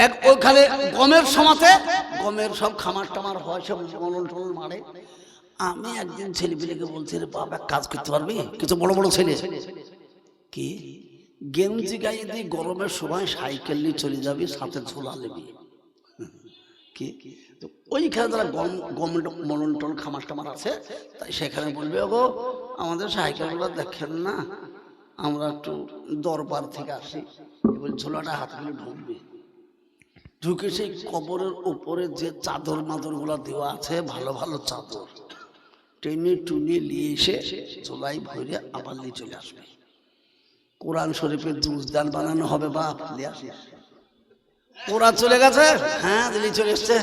এক ওখানে গমের সমাতে গমের সব খামার টামার হয়, সব মলন টলন মারে। আমি একদিন ছেলেপিলেকে বলছি, রে বাবা কাজ করতে পারবি? কিছু বড় বড় ছেলে, কি গেঞ্জি গায়ে দিয়ে গরমের সময় সাইকেল নিয়ে চলে যাবি, সাথে ঝোলা নেবি। কি ওইখানে যারা গম মলন টল খামার টামার আছে, তাই সেখানে বলবে, ওগো আমাদের সাইকেলগুলো দেখেন না, আমরা একটু দরবার থেকে আসি। এবার ঝোলাটা হাতে করে ঢুকবে, ঢুকে সেই কবরের উপরে যে চাদর মাদর গুলা দেওয়া আছে, ভালো ভালো চাদর টেনে টুনে নিয়ে এসে ঝোলাই ভরে আবার নিয়ে চলে আসবে। কোরআন শরীফের জুজদান বানানো হবে, বাপ নিয়ে আসিস। ওরা চলে গেছে, হ্যাঁ দিল্লি চলে এসছে।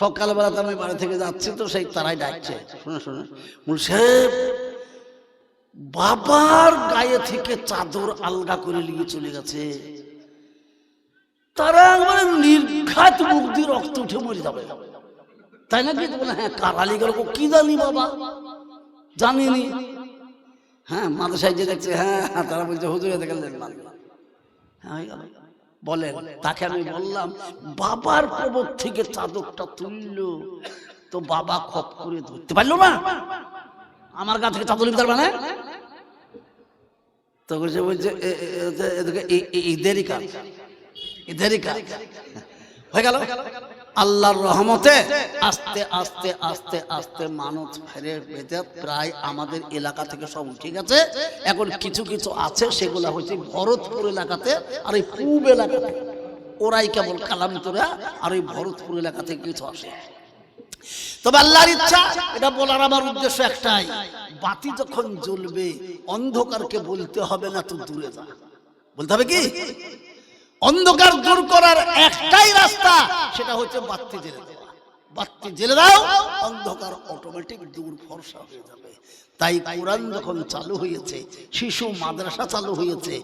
সকালবেলাতে আমি বাড়ি থেকে যাচ্ছি, তো সেই তারাই ডাকছে, শুনে শুনে মুর্শেদ বাবার গায়ে থেকে চাদর আলগা করে নিয়ে চলে গেছে। তারা একবারে নির্ঘাত মুখ দিয়ে রক্ত উঠে মরে যাবে, তাই নাকি? হ্যাঁ, কারালি গেল কি জানি বাবা, জানিনি। হ্যাঁ মাদ্রাসায় যে দেখছে, হ্যাঁ তারা বলছে হুজুরে দেখলেন। হ্যাঁ বলেন, তাকে আমি বললাম বাবার কবর থেকে চাদরটা তুললো, তো বাবা খপ করে ধরতে পারলো না, আমার গা থেকে চাদর নিতে পারবে না। তো বলছে ঈদেরই কাজ, ঈদেরই কাজ হয়ে গেল। আল্লাহর রহমতে আস্তে আস্তে আস্তে আস্তে মানুষ ফিরে পেতে প্রায় আমাদের এলাকা থেকে সব উঠে গেছে। এখন কিছু কিছু আছে, সেগুলা হচ্ছে ভরতপুর এলাকাতে, আর এই পূব এলাকাতে ওরাই কেবল কালামতরা, আর ওই ভরতপুর এলাকা থেকে কিছু আসে। তবে আল্লাহর ইচ্ছা, এটা বলার আমার উদ্দেশ্য একটাই, বাতি যখন জ্বলবে অন্ধকারকে বলতে হবে না, তুই দূরে যা। বলতে হবে কি? অন্ধকার দূর করার একটাই রাস্তা, সেটা হচ্ছে বাতি জ্বেলে দেওয়া। বাতি জ্বেলে দাও, অন্ধকার অটোমেটিক দূর ফর্সা হয়ে যাবে। তাই কোরআন যখন চালু হয়েছে, শিশু মাদ্রাসা চালু হয়েছে,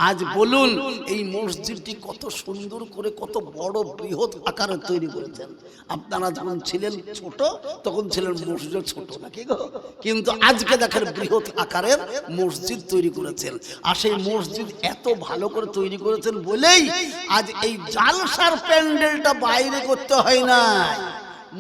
আজ বলুন এই মসজিদটি কত সুন্দর করে, কত বড় বৃহৎ আকারে তৈরি করেছেন। আপনারা যখন ছিলেন ছোট, তখন ছিলেন মসজিদ ছোট, নাকি গো? কিন্তু আজকে দেখেন বৃহৎ আকারের মসজিদ তৈরি করেছেন। আর সেই মসজিদ এত ভালো করে তৈরি করেছেন বলেই আজ এই জালসার প্যান্ডেলটা বাইরে করতে হয় না,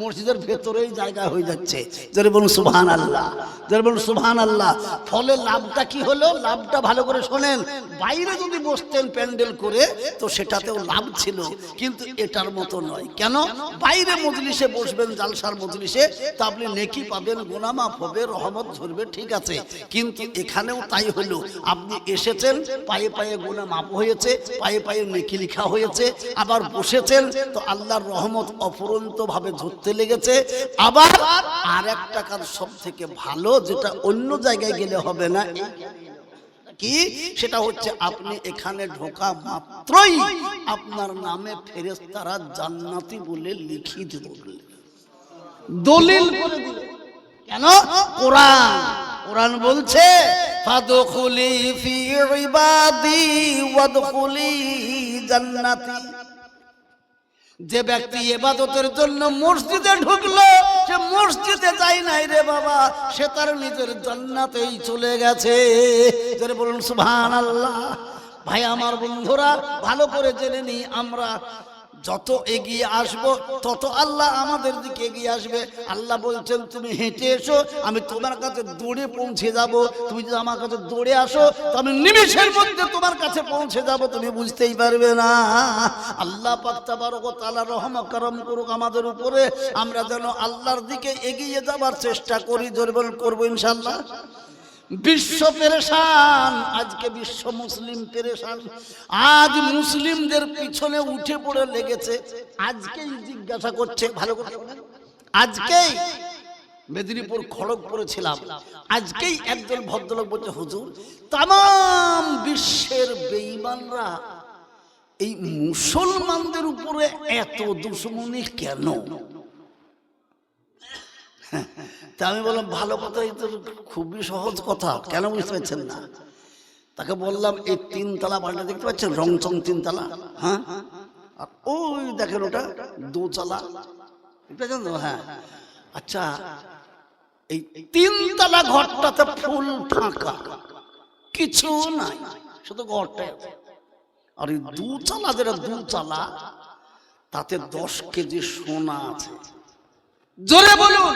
মসজিদের ভেতরেই জায়গা হয়ে যাচ্ছে। যারা বলুন সুবহানাল্লাহ, যারা বলুন সুবহানাল্লাহ। ফলে লাভটা কি হলো? লাভটা ভালো করে শোনেন, বাইরে যদি বসতেন প্যান্ডেল করে, তো সেটাতেও লাভ ছিল, কিন্তু এটার মতো নয়। কেন? বাইরে মজলিসে বসবেন, জালসার মজলিসে, তা আপনি নেকি পাবেন, গুনাহ মাফ হবে, রহমত ঝরবে, ঠিক আছে, কিন্তু এখানেও তাই হলো। আপনি এসেছেন, পায়ে পায়ে গুনাহ মাফ হয়েছে, পায়ে পায়ে নেকি লেখা হয়েছে, আবার বসেছেন, তো আল্লাহর রহমত অফুরন্ত ভাবে ঝরতে লেগেছে। আবার আর একটা কাজ সব থেকে ভালো, যেটা অন্য জায়গায় গেলে হবে না, কি সেটা হচ্ছে আপনি এখানে ঢোকা মাত্রই আপনার নামে ফেরেশতারা জান্নাতি বলে লিখিত দলিল করে দিল। কেন? কোরআন বলছে ফাদখুলি ফি ইবাদি ওয়াদখুলি জান্নাতি। যে ব্যক্তি ইবাদতের জন্য মসজিদে ঢুকলো, সে মসজিদে যায় নাই রে বাবা, সে তার নিজের জান্নাতেই চলে গেছে। যারা বলুন সুবহানাল্লাহ। ভাই আমার বন্ধুরা, ভালো করে জেনে নি, আমরা যত এগিয়ে আসব তত আল্লাহ আমাদের দিকে এগিয়ে আসবে। আল্লাহ বলছেন তুমি হেঁটে এসো, আমি তোমার কাছে দৌড়ে পৌঁছে যাব। তুমি যদি আমার কাছে দৌড়ে আসো, তো আমি নিমেষের মধ্যে তোমার কাছে পৌঁছে যাব, তুমি বুঝতেই পারবে না। আল্লাহ পাক তাবারক ওয়া তাআলা রহমত করম করুক আমাদের উপরে, আমরা যেন আল্লাহর দিকে এগিয়ে যাবার চেষ্টা করি। জোরে বল করবো ইনশাআল্লাহ। বিশ্ব পেরেশান, আজকে বিশ্ব মুসলিম পেরেশান। আজ মুসলিমদের পিছনে উঠে পড়ে লেগেছে। আজকেই জিজ্ঞাসা করছে, ভালো করে আজকেই মেদিনীপুর খড়গপুরে ছিলাম, আজকেই একজন ভদ্রলোক বলছে, হুজুর তামাম বিশ্বের বেঈমানরা এই মুসলমানদের উপরে এত দুশমনি কেন? তা আমি বললাম ভালো কথা, এই তো খুবই সহজ কথা, কেন বুঝতে পারছেন না? তাকে বললাম এই 3 তলা বাড়িটা দেখতে পাচ্ছেন, রংচং 3 তলা, হ্যাঁ, আর ওই দেখেন ওটা 2 তলা, দেখতে তো? হ্যাঁ, আচ্ছা এই 3 তলা ঘরটাতে ফুল ফাঁকা, কিছু নাই, শুধু ঘরটাই আছে। আর এই 2 তলা, যেটা 2 তলা, তাতে 10 কেজি সোনা আছে। জোরে বলুন,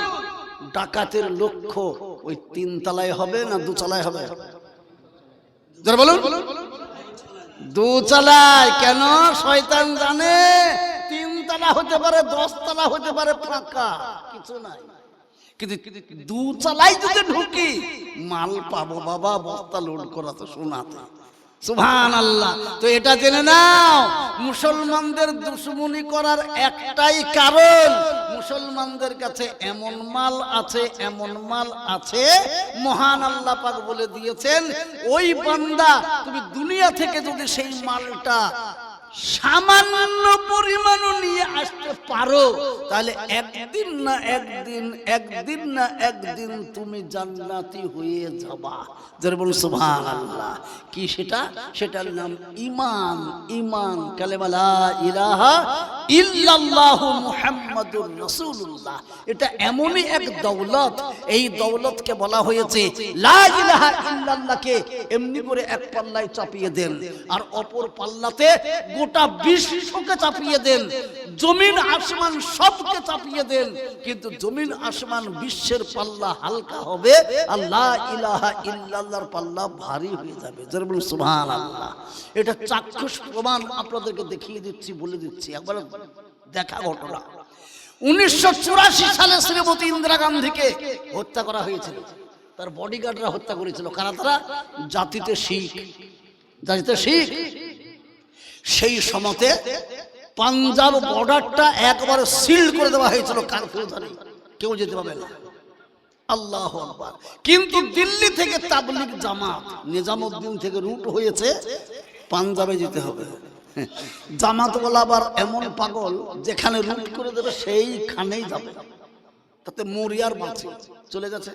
ডাকাতের লক্ষ্য ওই 3 তলায় হবে না 2 তলায় হবে? জোরে বলুন। 2 তলায়। কেন? শয়তান জানে 3 তলা হতে পারে, 10 তলা হতে পারে, ফাঁকা কিছু নাই। কিন্তু 2 তলায় যদি ঢুকি মাল পাবো বাবা, বস্তা লোড করা তো সোনাতে। সুবহানাল্লাহ। তো এটা জেনে নাও, মুসলমানদের দুশমনি করার একটাই কারণ, মুসলমানদের কাছে এমন মাল আছে, এমন মাল আছে, মহান আল্লাহ পাক বলে দিয়েছেন, ওই বান্দা তুমি দুনিয়া থেকে যদি সেই মালটা সামান্য পরিমাণও নিয়ে আসতে পারো, তাহলে একদিন না একদিন তুমি জান্নাতি হয়ে যাবা। যারা বলুন সুবহানাল্লাহ। কি সেটা? সেটার নাম ঈমান। ঈমান, কালেমা লা ইলাহা ইল্লাল্লাহু মুহাম্মাদুর রাসূলুল্লাহ। এটা এমনই এক দৌলত, এই দৌলতকে বলা হয়েছে লা ইলাহা ইল্লাল্লাহকে এমনি করে এক পাল্লায় চাপিয়ে দেন, আর অপর পাল্লাতে গোটা বিশ্বকে চাপিয়ে দেন, জমিন আসমান সবকে চাপিয়ে দেন, কিন্তু জমিন আসমান বিশ্বের পাল্লা হালকা হবে, আর লা ইলাহা ইল্লাল্লাহর পাল্লা ভারী হয়ে যাবে। যারা বলুন সুবহানাল্লাহ। এটা চাক্ষুষ প্রমাণ আপনাদেরকে দেখিয়ে দিচ্ছি, বলে দিচ্ছি, একবার দেখা ঘটনা। 1984 সালে শ্রীমতী ইন্দিরা গান্ধীকে হত্যা করা হয়েছিল। তার বডিগার্ডরা হত্যা করেছিল। কারা তারা? জাতিতে শিখ। জাতিতে শিখ। সেই সময়তে পাঞ্জাব বর্ডারটা একবারে সিল করে দেওয়া হয়েছিল, কারফিউ ধরে কেউ যেতে পারবে না। আল্লাহু আকবার। কিন্তু দিল্লি থেকে তাবলিগ জামাত, নিজামউদ্দিন থেকে রুট হয়েছে, পাঞ্জাবে যেতে হবে। জামাতওয়ালা আবার এমন পাগল, যেখানে রুট করে দেবে সেইখানেই যাবে। তাতে মরিয়ার বাঁচে চলে গেছে।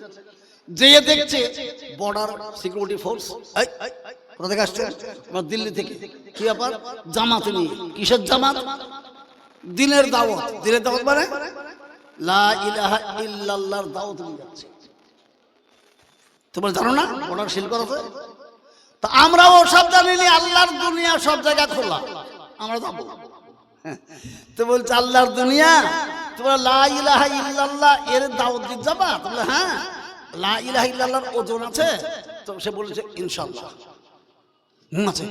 যে দেখছে বর্ডার সিকিউরিটি ফোর্স, কোথা থেকে আসছে? দিল্লি থেকে। কি ব্যাপার? জামাত নিয়ে। কিসের জামাত? দিনের দাওয়াত। দিনের দাওয়াত মানে লা ইলাহা ইল্লাল্লাহর দাওয়াত নিয়ে যাচ্ছে। তোমরা জানো না বর্ডার সিল করা আছে? তা আমরাও সব জানি না, আল্লাহর দুনিয়া সব জায়গা খোলা, আমরা যাবো। তো বলছে আল্লাহর দুনিয়া, তোমরা লা ইলাহা ইল্লাল্লাহ এর দাওয়াত দিতে যাবা? তোমরা হ্যাঁ, লা ইলাহা ইল্লাল্লাহর ওজন আছে? তো সে বলেছে ইনশাআল্লাহ আছে।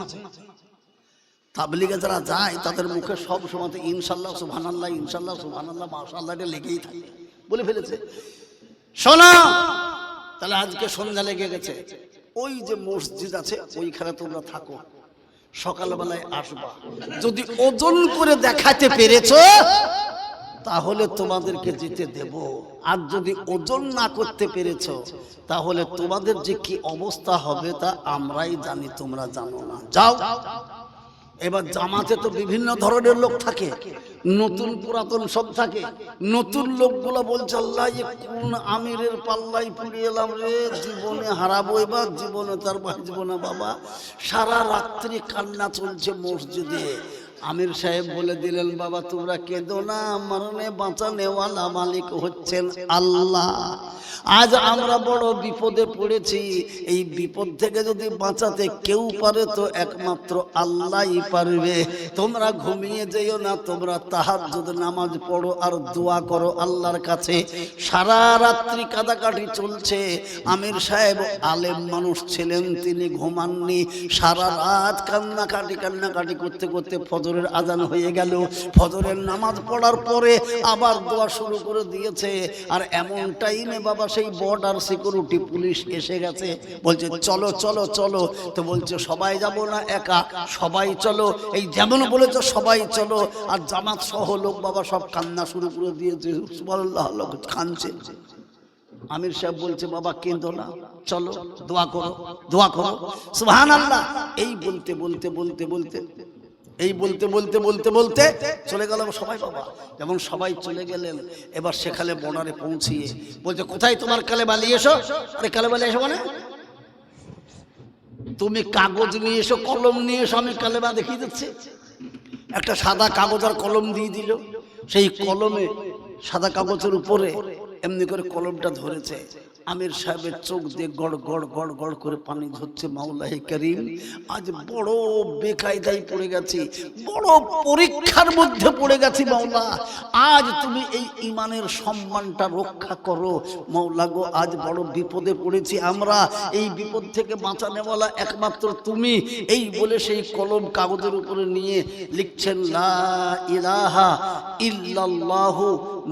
তাবলিগে যারা যায় তাদের মুখে সব সময় ইনশাআল্লাহ, সুবহানাল্লাহ, ইনশাআল্লাহ, সুবহানাল্লাহ, মাশাআল্লাহ এটা লেগেই থাকে, বলে ফেলেছে। শোনো, তাহলে আজকে সন্ধ্যা লেগে গেছে, ওই যে মসজিদ আছে ওইখানে তোমরা থাকো, সকালবেলায় আসবা। যদি ওজন করে দেখাতে পেরেছো তাহলে তোমাদেরকে যেতে দেব, আর যদি ওজন না করতে পেরেছো তাহলে তোমাদের যে কি অবস্থা হবে তা আমরাই জানি, তোমরা জানো না। যাও। এবার জামাতে তো বিভিন্ন ধরনের লোক থাকে, নতুন পুরাতন সব থাকে। নতুন লোকগুলো বলছে আল্লাহ কোন আমিরের পাল্লাই পড়ে এলাম রে, জীবনে হারাবো, এবার জীবনে তার বাঁচবো না বাবা। সারা রাত্রি কান্না চলছে মসজিদে। আমির সাহেব বলে দিলেন বাবা তোমরা কেঁদো না, মরণে বাঁচানেওয়ালা মালিক হচ্ছেন আল্লাহ। আজ আমরা বড় বিপদে পড়েছি, এই বিপদ থেকে যদি বাঁচাতে কেউ পারে তো একমাত্র আল্লাহই পারবে। তোমরা ঘুমিয়ে যেও না, তোমরা তাহাজ্জুদ নামাজ পড়ো আর দোয়া করো আল্লাহর কাছে। সারা রাত্রি কাঁদাকাটি চলছে। আমির সাহেব আলেম মানুষ ছিলেন, তিনি ঘুমাননি, সারা রাত কান্নাকাটি করতে করতে ফজরের আজান হয়ে গেল। ফজরের নামাজ পড়ার পরে আবার দোয়া শুরু করে দিয়েছে। আর এমন টাইমে বাবা সেই বর্ডার সিকিউরিটি পুলিশ এসে গেছে, বলছে চলো চলো চলো। তো বলছে সবাই যাব না, একা, সবাই চলো। এই যেমন বলেছে সবাই চলো। আর জামাত সহ লোক বাবা সব কান্না শুরু করে দিয়েছে, সুবহানাল্লাহ, লোক কাঁদছে। আমির সাহেব বলছে বাবা কেঁদো না, চলো দোয়া করো, দোয়া করো, সুবহানাল্লাহ। এই বলতে বলতে বলতে বলতে এই বলতে বলতে বলতে বলতে চলে গেল সবাই বাবা। যেমন সবাই চলে গেলেন, এবার সেখানে বর্ডারে পৌঁছিয়ে বলছে কোথায় তোমার কালেমা নিয়ে এসো। আরে কালেমা নিয়ে এসো মানে তুমি কাগজ নিয়ে এসো, কলম নিয়ে এসো, আমি কালেমা দেখিয়ে দিচ্ছি। একটা সাদা কাগজ আর কলম দিয়ে দিল। সেই কলমে সাদা কাগজের উপরে এমনি করে কলমটা ধরেছে, আমির সাহেবের চোখ দিয়ে গড় গড় গড় গড় করে পানি ঝরছে। মাওলাই করিম, আজ বড় বেকায়দায় পড়ে গেছি, বড় পরীক্ষার মধ্যে পড়ে গেছি মাওলা। আজ তুমি এই ইমানের সম্মানটা রক্ষা করো মাওলা গো। আজ বড় বিপদে পড়েছি আমরা, এই বিপদ থেকে বাঁচানেওয়ালা একমাত্র তুমি। এই বলে সেই কলম কাগজের উপরে নিয়ে লিখছেন লা ইলাহা ইল্লাল্লাহু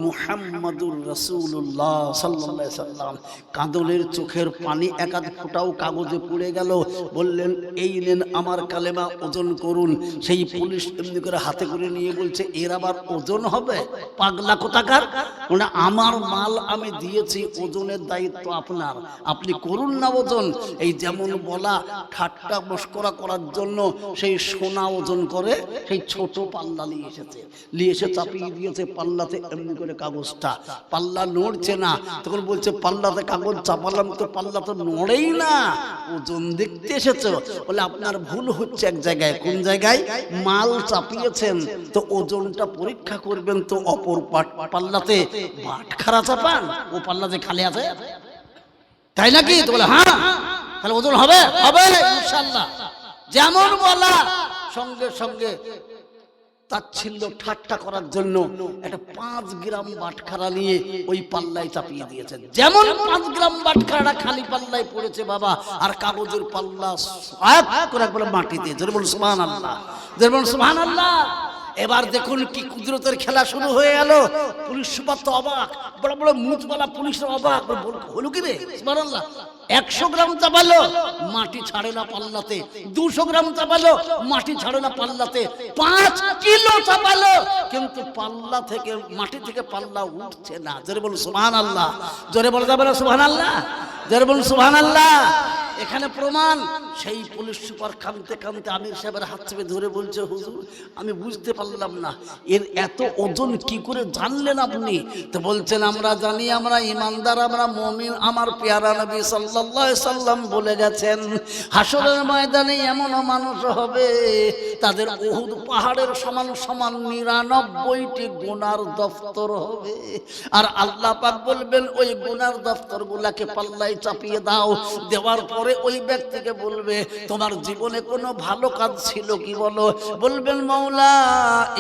মুহাম্মাদুর রাসূলুল্লাহ সাল্লাল্লাহু আলাইহি সাল্লাম। কাঁদলের চোখের পানি এক আধ ফোঁটাও কাগজে পড়ে গেল। বললেন এই নেন আমার কালেমা, ওজন করুন। সেই পুলিশ এমনি করে হাতে করে নিয়ে বলছে এর আবার ওজন হবে? পাগলা কোথাকার, মানে আমার মাল আমি দিয়েছি, ওজনের দায়িত্ব আপনার, আপনি করুন না ওজন। এই যেমন বলা ঠাট্টা মস্করা করার জন্য সেই সোনা ওজন করে সেই ছোট পাল্লা নিয়ে এসেছে, নিয়ে এসে চাপিয়ে দিয়েছে পাল্লাতে এমনি করে কাগজটা। পাল্লা নড়ছে না, তখন বলছে পাল্লাতে কাগজ চাপালাম তো পাল্লা তো নড়েই না, ওজন দেখতে এসেছো? বলে আপনার ভুল হচ্ছে এক জায়গায়। কোন জায়গায়? মাল চাপিয়েছেন তো ওজনটা পরীক্ষা করবেন তো অপর পাল্লাতে বাটখারা চাপান, ও পাল্লাতে খালি আছে তাই নাকি? তো বলে হ্যাঁ, তাহলে ওজন হবে, হবে ইনশাআল্লাহ। যেমন বলা সঙ্গে সঙ্গে তাচ্ছিল্য ঠাট্টা করার জন্য একটা 5 গ্রাম বাটখারা নিয়ে ওই পাল্লায় চাপিয়ে দিয়েছেন। যেমন 5 গ্রাম বাটখারা খালি পাল্লায় পড়েছে বাবা, আর কাগজের পাল্লা করে একবার মাটিতে। জোরে বলুন সুবহানাল্লাহ, জোরে বলুন সুবহানাল্লাহ। এবার দেখুন কি কুদরতের খেলা শুরু হয়ে গেল। পুলিশ সুপার তো অবাক, বড় বড় মুখওয়ালা পুলিশের অবাক, হলো কি রে? সুবহানাল্লাহ। 100 গ্রাম চাপালো, মাটি ছাড়ে না পাল্লাতে। 200 গ্রাম চাপালো, মাটি ছাড়ে না পাল্লাতে। 5 কিলো চাপালো, কিন্তু পাল্লা থেকে, মাটি থেকে পাল্লা উঠছে না। জোরে বলুন সুবহানাল্লাহ, জোরে বলা যাবে না সুবহানাল্লাহ, জোরে বলুন সুবহানাল্লাহ। এখানে প্রমাণ। সেই পুলিশ সুপার কাঁদতে কাঁদতে আমির সাহেবের হাত চেপে ধরে বলছে হুজুর আমি বুঝতে পারলাম না এর এত ওজন কি করে জানলেন আপনি? তো বলছেন আমরা জানি, আমরা ইমানদার, আমরা মুমিন। আমার পেয়ারা নবী সাল্লাল্লাহু আলাইহি সাল্লাম বলে গেছেন হাসরের ময়দানে এমন মানুষ হবে তাদের উহুদ পাহাড়ের সমান সমান 99টি গুনার দফতর হবে। আর আল্লাহ পাক বলবেন ওই গুনার দফতরগুলোকে পাল্লায় চাপিয়ে দাও। দেওয়ার পরে ওই ব্যক্তিকে বলবে তোমার জীবনে কোনো ভালো কাজ ছিল কি বলো? বলবেন মাওলা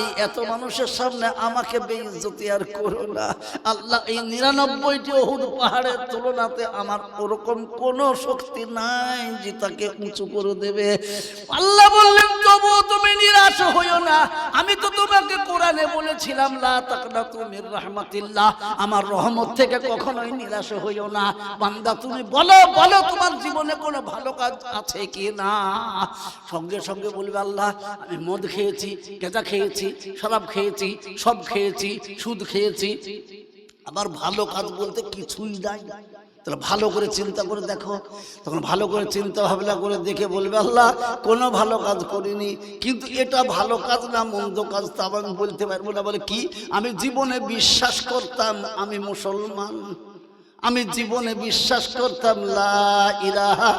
এই এত মানুষের সামনে আমাকে বেইজ্জতি আর করো না আল্লাহ। এই 99টি উহুদ পাহাড়ের তুলনাতে আমার ওরকম কোনো শক্তি নাই যে তাকে উঁচু করে দেবে। আল্লাহ বললেন তবু তুমি নিরাশ হইও না, আমি তো তোমাকে কোরআনে বলেছিলাম লা তাকনাতু মির রাহমাতিল্লাহ, আমার রহমত থেকে কখনোই নিরাশ হইও না। বান্দা তুমি বলো বলো তোমার জীবনে কোনো ভালো কাজ আছে কি না? সঙ্গে সঙ্গে বলবে আল্লাহ আমি মদ খেয়েছি, গাঁজা খেয়েছি, শরাব খেয়েছি, সব খেয়েছি, সুদ খেয়েছি, আবার ভালো কাজ বলতে কিছুই নাই। তাহলে ভালো করে চিন্তা করে দেখো। তখন ভালো করে চিন্তা ভাবনা করে দেখে বলবে আল্লাহ কোনো ভালো কাজ করিনি, কিন্তু এটা ভালো কাজ না মন্দ কাজ তা আমি বলতে পারবো না। বলে কি? আমি জীবনে বিশ্বাস করতাম আমি মুসলমান, আমি জীবনে বিশ্বাস করতাম লা ইলাহা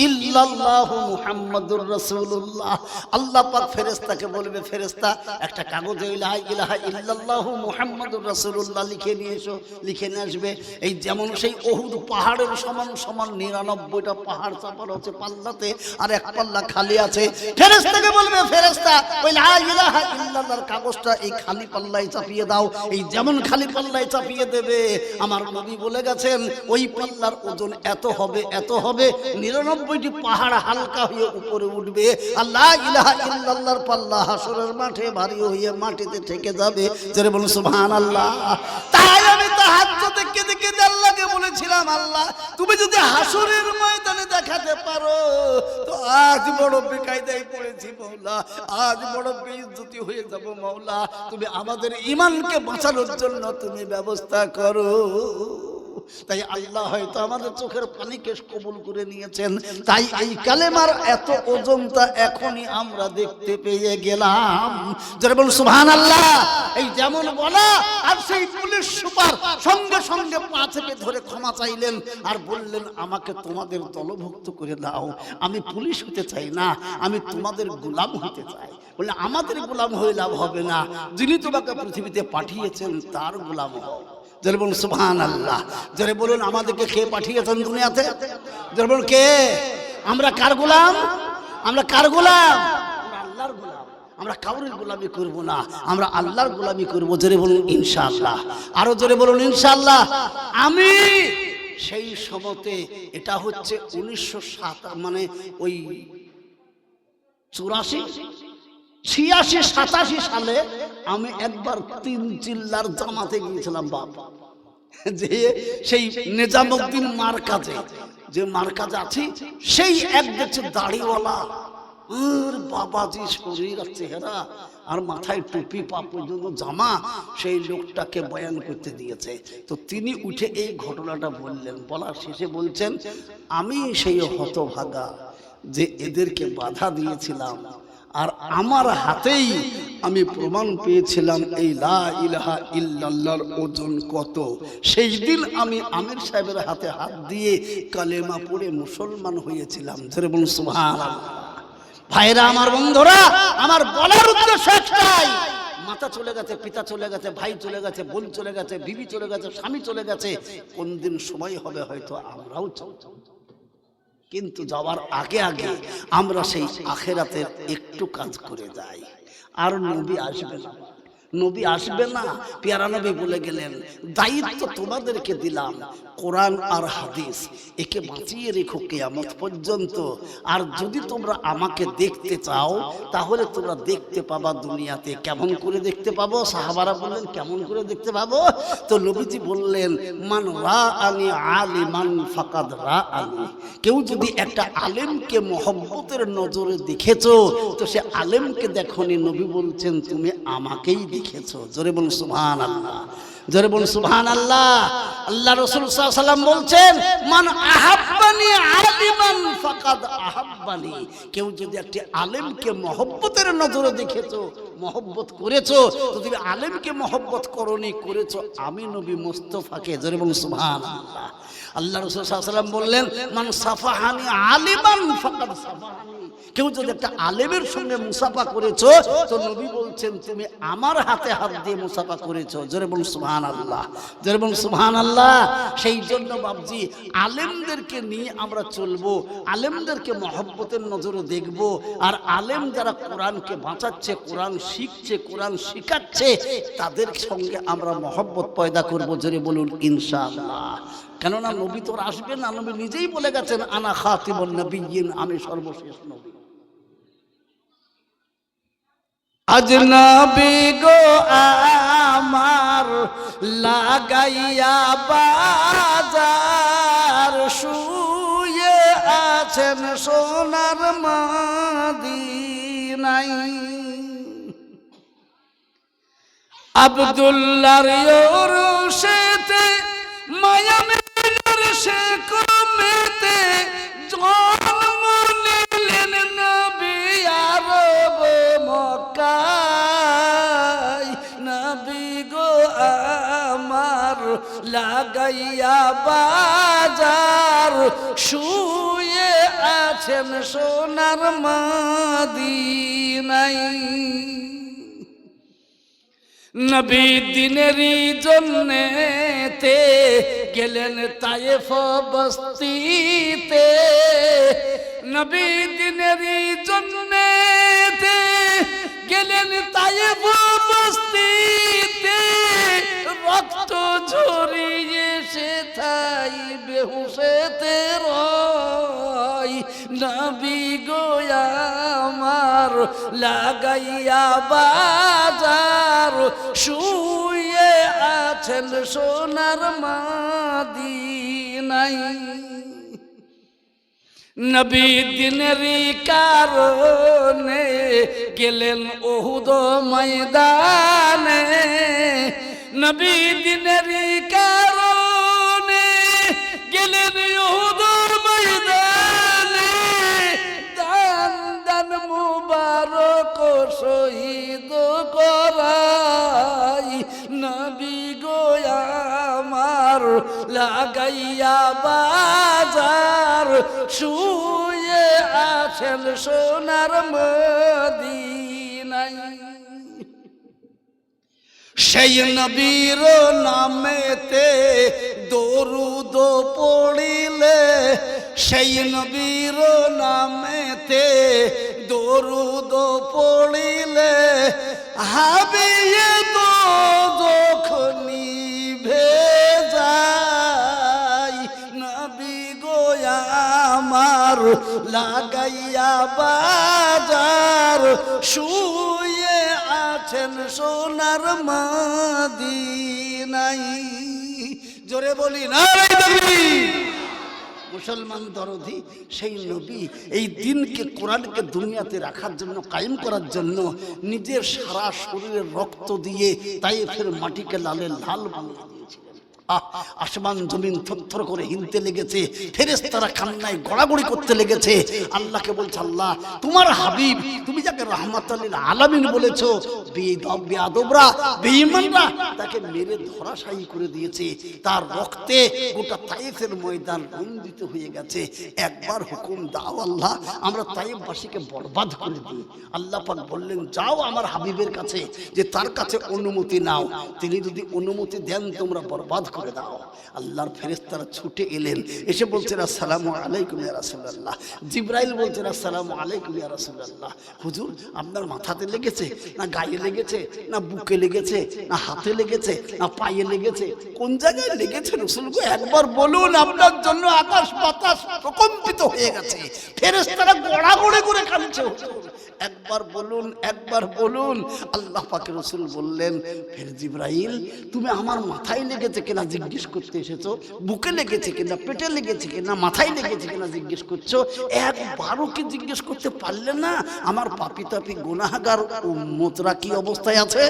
ইল্লাল্লাহু মুহাম্মাদুর রাসূলুল্লাহ। আল্লাহ পাক ফেরেশতাকে বলবে ফেরেশতা একটা কাগজে লা ইলাহা ইল্লাল্লাহু মুহাম্মাদুর রাসূলুল্লাহ লিখে নিয়ে এসো। লিখে নিয়ে আসবে। এই যেমন সেই উহুদ পাহাড়ের সমান সমান 99টা পাহাড় চাপানো হচ্ছে পাল্লাতে, আর এক পাল্লা খালি আছে। ফেরেশতাকে বলবে ফেরেশতা ওই লা ইলাহা ইল্লাল্লাহর কাগজটা এই খালি পাল্লায় চাপিয়ে দাও। এই যেমন খালি পাল্লায় চাপিয়ে দেবে আমার নবী বলে গেছেন ওই পাল্লার ওজন এত হবে, এত হবে। 99টি পাহাড় হালকা হয়ে উপরে উঠবে। আল্লাহ ইলাহা ইল্লাল্লাহর পাল্লা হাসরের মাঠে ভারী হয়ে মাটিতে ঠেকে যাবে। যারা বলুন সুবহানাল্লাহ। তাই আমি তাহাজ্জুদে কেঁদে কেঁদে আল্লাহকে বলেছিলাম আল্লাহ তুমি যদি হাসরের ময়দানে দেখাতে পারো তো আজ বড় বেকায়দায় পড়েছি মাওলা, আজ বড় বেইজ্জতি হয়ে যাব মাওলা। তুমি আমাদের ঈমানকে বাঁচানোর জন্য তুমি ব্যবস্থা করো। তাই আল্লাহ হয়তো আমাদের চোখের পানিকে কবুল করে নিয়েছেন। তাই এই কালেমার এত ওজনটা এখনই আমরা দেখতে পেয়ে গেলাম। যারা বলুন সুবহানাল্লাহ। এই যেমন বলা, আর সেই পুলিশ সুপার সঙ্গে সঙ্গে পা চেপে ধরে ক্ষমা চাইলেন আর বললেন আমাকে তোমাদের দলভুক্ত করে দাও। আমি পুলিশ হতে চাই না, আমি তোমাদের গোলাম হতে চাই। বললে আমাদের গোলাম হয়ে লাভ হবে না, যিনি তোমাকে পৃথিবীতে পাঠিয়েছেন তার গোলাম হও। জোরে বলুন সুবহানাল্লাহ। জোরে বলুন আমাদেরকে কে পাঠিয়েছেন দুনিয়াতে? জোরে বলুন কে? আমরা কার গোলাম? আমরা কার গোলাম? আমরা আল্লাহর গোলাম। আমরা কাউরের গোলামি করব না, আমরা আল্লাহর গোলামি করব। জোরে বলুন ইনশাআল্লাহ। আরো জোরে বলুন ইনশাআল্লাহ। আমি সেই সময়তে, এটা হচ্ছে 1907 মানে ওই 84, 86, 87 সালে আমি একবার 3 চিল্লার জামাতে গিয়েছিলাম বাবা, যে সেই নিজামউদ্দিন মার্কাজে, যে মার্কাজ আছে, সেই এক দেখছে দাড়িওয়ালা, আর বাবাজি শরীর আর চেহারা আর মাথায় টুপি, পা পর্যন্ত জামা, সেই লোকটাকে বয়ান করতে দিয়েছে। তো তিনি উঠে এই ঘটনাটা বললেন, বলার শেষে বলছেন, আমি সেই হতভাগা যে এদেরকে বাধা দিয়েছিলাম, আর আমার হাতেই আমি প্রমাণ পেয়েছিলাম এই লা ইলাহা ইল্লাল্লাহর ওজন কত। সেই দিন আমি আমির সাহেবের হাতে হাত দিয়ে কালেমা পড়ে মুসলমান হয়েছিলাম। জোরে বলুন সুবহানাল্লাহ। ভাইরা আমার, বন্ধুরা আমার, বলার উদ্দেশ্য একটাই, মাতা চলে গেছে, পিতা চলে গেছে, ভাই চলে গেছে, বোন চলে গেছে, বিবি চলে গেছে, স্বামী চলে গেছে, কোন দিন সময় হবে হয়তো আমরাও চলে যাব, কিন্তু যাওয়ার আগে আগে আমরা সেই আখিরাতের একটু কাজ করে যাই। আর নবী আসবে না, নবী আসবে না। পেয়ারা নবী বলে গেলেন, দায়িত্ব তোমাদেরকে দিলাম, কোরআন আর হাদিস একে বাঁচিয়ে রেখো কিয়ামত পর্যন্ত। আর যদি তোমরা আমাকে দেখতে চাও, তাহলে তোমরা দেখতে পাবা দুনিয়াতে। কেমন করে দেখতে পাবো? সাহাবারা বললেন কেমন করে দেখতে পাবো? তো নবীজি বললেন, মান রাআনি আলিমান ফাকাদ রাআনি। কেউ যদি একটা আলেমকে মহব্বতের নজরে দেখেছো, তো সে আলেমকে দেখোনি, নবী বলছেন তুমি আমাকেই দেখেছো। জোরে বলুন সুবহানাল্লাহ। জোরে বলুন সুবহানাল্লাহ। আল্লাহ রাসূল সাল্লাল্লাহু আলাইহি ওয়াসাল্লাম বলছেন, মান আহাব্বানি আলিমান ফাকাদ আহাব্বানি। কেউ যদি একটি আলেমকে মহব্বতের নজরে দেখেছো, মহব্বত করেছো, তো তুমি আলেমকে মহব্বত করনি, করেছো আমি নবী মুস্তাফাকে। জোরে বলুন সুবহানাল্লাহ। আল্লাহ রাসূল সাল্লাল্লাহু আলাইহি ওয়াসাল্লাম বললেন, মান সাফাহানি আলিমান ফাকাদ সাফাহানি। কেউ যদি একটা আলেমের সঙ্গে মুসাফা করেছো, তো নবী বলছেন তুমি আমার হাতে হাত দিয়ে মুসাফা করেছো। জোরে বলুন সুবহানাল্লাহ। জোরে বলুন সুবহানাল্লাহ। সেই জন্য বাবজি আলেমদেরকে নিয়ে আমরা চলবো, আলেমদেরকে মহব্বতের নজরে দেখবো। আর আলেম যারা কোরআনকে বাঁচাচ্ছে, কোরআন শিখছে, কোরআন শিখাচ্ছে, তাদের সঙ্গে আমরা মহব্বত পয়দা করবো। জোরে বলুন ইনশাআল্লাহ। কেননা নবী তো আসবেন না, নবী নিজেই বলে গেছেন, আনা খাতিমুন নবিয়্যিন, আমি সর্বশেষ নবী। আজ নবী গো আমার লাগাইয়া বাজার, শুয়ে আছেন সোনার মদিনায়। আব্দুল্লাহর ইরশাদে মায়ামের সে কমেতে জন্ম নিলেন নবী আরব মক্কায়। নবী গো আমার লাগাইয়া বাজার, শুয়ে আছেন সোনার মদিনায়। নবী দিনেরই জন্যেতে গেলেন তায়েফ বস্তিতে। নবী দিনেরই জন্যেতে গেলেন তায়েফ বস্তিতে। রক্ত ঝরিয়ে সে তাই বেহুশেতে রয়। নবী গো আমার লাগাইয়া বাজার, শুয়ে আছেন সোনার মদিনায়। নবী দিনেরই কারণে গেলেন উহুদ ময়দানে। নবী দিনেরই কারণে গেলেন উহুদ ময়দানে। দান দান মুবারক শহীদ করাই। নবী গো আমার লাগাইয়া বাজার, শুয়ে আছেন সোনার মদিনায়। সেই নবীর নামেতে দরুদ পড়িলে, সেই নবীর নামেতে দরুদ পড়িলে হাবিয়ে তো যখনি ভেজাই, নবী গো আমার লাগাইয়া বাজার শুয়ে আছেন সোনার মদিনায়। জোরে বলি নারায়ে তাকবীর। মুসলমান দরদি সেই নবী এই দিনকে, কোরআনকে দুনিয়াতে রাখার জন্য, কায়েম করার জন্য নিজের সারা শরীরের রক্ত দিয়ে তায়েফের মাটিকে লালে লাল বানিয়ে দিয়েছিলেন। আসমান জমিন থরথর করে হিলতে লেগেছে, ফেরেশতারা কান্নায় গড়াগড়ি করতে লেগেছে। আল্লাহকে বলছে, আল্লাহ তোমার হাবিব, তুমি যাকে রাহমাতুল লিল আলামিন বলেছো, বেয়াদবরা বেঈমানরা তাকে মেরে ধরাশায়ী করে দিয়েছে, তার রক্তে গোটা তায়েফের ময়দান রঞ্জিত হয়ে গেছে। একবার হুকুম দাও আল্লাহ, আমরা তায়েফবাসীকে বরবাদ করে দিই। আল্লাহ পাক বললেন, যাও আমার হাবিবের কাছে, যে তার কাছে অনুমতি নাও, তিনি যদি অনুমতি দেন তোমরা বরবাদ করে দাও। আল্লাহর ফেরেশতারা ছুটে এলেন, এসে বলছেন, আসসালামু আলাইকুম ইয়া রাসূলুল্লাহ। জিবরাইল বলছেন, আসসালামু আলাইকুম ইয়া রাসূলুল্লাহ। হুজুর, আপনার মাথাতে লেগেছে না গায়ে লেগেছে না বুকে লেগেছে না হাতে লেগেছে না পায়ে লেগেছে, কোন জায়গায় লেগেছে রাসূল গো একবার বলুন, আপনার জন্য আকাশ বাতাস প্রকম্পিত হয়ে গেছে, ফেরেশতারা গড়াগড়ি করে কাঁদছে, একবার বলুন, একবার বলুন। আল্লাহ পাকের রাসূল বললেন, ফের জিবরাইল, তুমি আমার মাথায় লেগেছে কিনা জিজ্ঞেস করতে এসেছো, বুকে লেগেছে কিনা, পেটে লেগেছে কিনা, মাথায় লেগেছে কিনা জিজ্ঞেস করছো, একবারও কি জিজ্ঞেস করতে পারলে না আমার পাপী তাপী গুনাহগার উম্মতরা কি অবস্থায় আছে?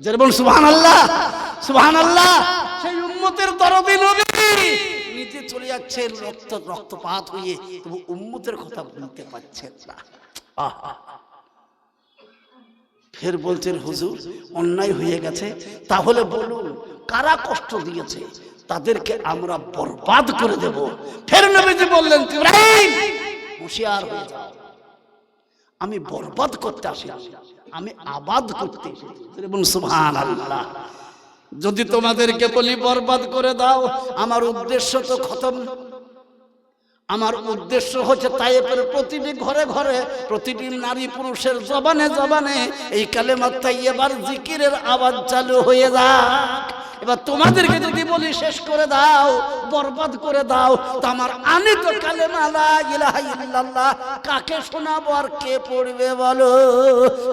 যারা বলুন সুবহানাল্লাহ, সুবহানাল্লাহ। সেই উম্মতের দরদি নবী নিজে চলে যাচ্ছেন রক্তপাত হয়ে, তবু উম্মতের কথা বলতে পারছেন না। ফের বলছেন, হুজুর অন্যায় হয়ে গেছে, তাহলে বলুন কারা কষ্ট দিয়েছে, তাদেরকে আমরা বরবাদ করে দেব। ফের নবীজি বললেন, জিবরাইল হুঁশিয়ার হয়ে যাও, আমি বরবাদ করতে আসি, আমি আবাদ করতে এসেছি। বলুন সুবহানাল্লাহ। যদি তোমাদেরকে বলি বরবাদ করে দাও, আমার উদ্দেশ্য তো খতম। আমার উদ্দেশ্য হচ্ছে তায়েফের প্রতিটি ঘরে ঘরে, প্রতিটি নারী পুরুষের জবানে জবানে এই কালেমা তাইয়্যিবার জিকিরের আওয়াজ চালু হয়ে যাক। এবার তোমাদেরকে যদি বলি শেষ করে দাও, বরবাদ করে দাও, তো আমার আনিত কালেমা লা ইলাহা ইল্লাল্লাহ কাকে শোনাবো আর কে পড়বে বলো?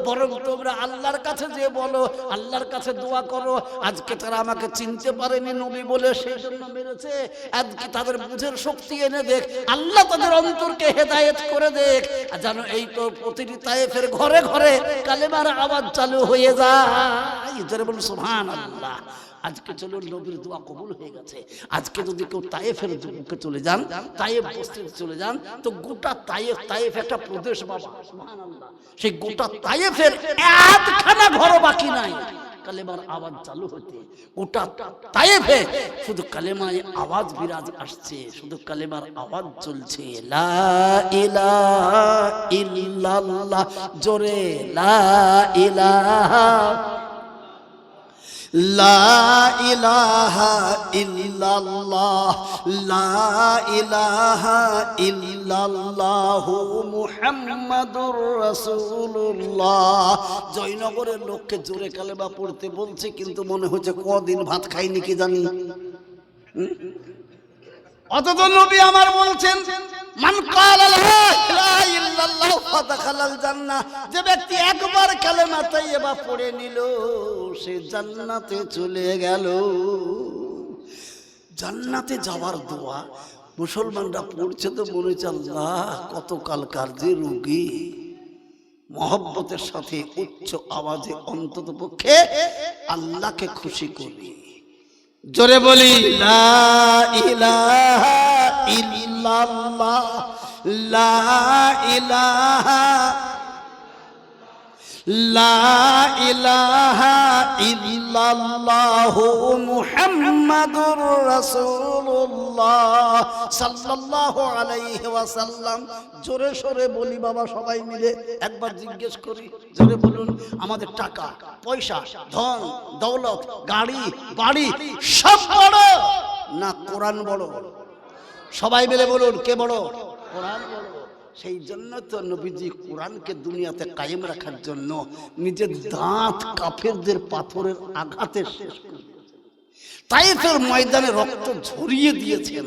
বরং তোমরা আল্লাহর কাছে যে বলো, আল্লাহর কাছে দোয়া করো, আজকে তারা আমাকে চিনতে পারেনি নবী বলে সেই জন্য মেরেছে, আজকে তাদের বুঝের শক্তি এনে দেখ, আল্লাহ তাদের অন্তরকে হেদায়েত করে দেখ, জানো এই তো প্রতিটি তায়েফের ঘরে ঘরে কালেমার আওয়াজ চালু হয়ে যায়। যারা বলুন সুবহানাল্লাহ। আজকে চলুন নবীর দোয়া কবুল হয়ে গেছে। আজকে যদি কেউ তায়েফের বুকে চলে যান, তায়েফ বস্তিতে চলে যান, তো গোটা তায়েফ একটা প্রদেশ বাবা, সুবহানাল্লাহ, সেই গোটা তায়েফের একখানা ঘর বাকি নাই কালেমার আওয়াজ চালু হতে। গোটা তায়েফে শুধু কালেমায় আওয়াজ বিরাজ আসছে, শুধু কালেমার আওয়াজ চলছে, লা ইলাহা ইল্লাল্লাহ, জোরে লা ইলাহা, লা ইলাহা ইল্লাল্লাহ, লা ইলাহা ইল্লাল্লাহু মুহাম্মাদুর রাসূলুল্লাহ। জয়নগরের লোককে জোরে কালেমা পড়তে বলছে, কিন্তু মনে হচ্ছে কদিন ভাত খাইনি কি জানি। অথচ নবী আমার বলছেন, মান ক্বালা লা ইলাহা ইল্লাল্লাহ ফাদাখালাল জান্নাহ, যে ব্যক্তি একবার কালেমা তাইয়্যিবা পড়ে নিল সে জান্নাতে চলে গেল। জান্নাতে যাওয়ার দোয়া মুসলমানরা পড়ছে তো মনে হচ্ছে আল্লাহ কত কালকার যে রোগী, মহব্বতের সাথে উচ্চ আওয়াজে অন্তত পক্ষে আল্লাহকে খুশি করবে। জোরে বলি লা ইলাহা ইল্লাল্লাহ, লা ইলাহা, লা ইলাহা ইল্লাল্লাহু মুহাম্মাদুর রাসূলুল্লাহ সাল্লাল্লাহু আলাইহি ওয়াসাল্লাম। জোরে সোরে বলি বাবা সবাই মিলে, একবার জিজ্ঞেস করি, জোরে বলুন। আমাদের টাকা পয়সা ধন দৌলত গাড়ি বাড়ি সব বড় না কোরআন বড়? সবাই মিলে বলুন, কে বড়? কোরআন বড়। সেই জন্য তো নবীজি কোরআনকে দুনিয়াতে কায়েম রাখার জন্য নিজের দাঁত কাফেরদের পাথরের আঘাতে শেষ করে দিয়েছেন। তাইফের ময়দানে রক্ত ঝরিয়ে দিয়েছেন।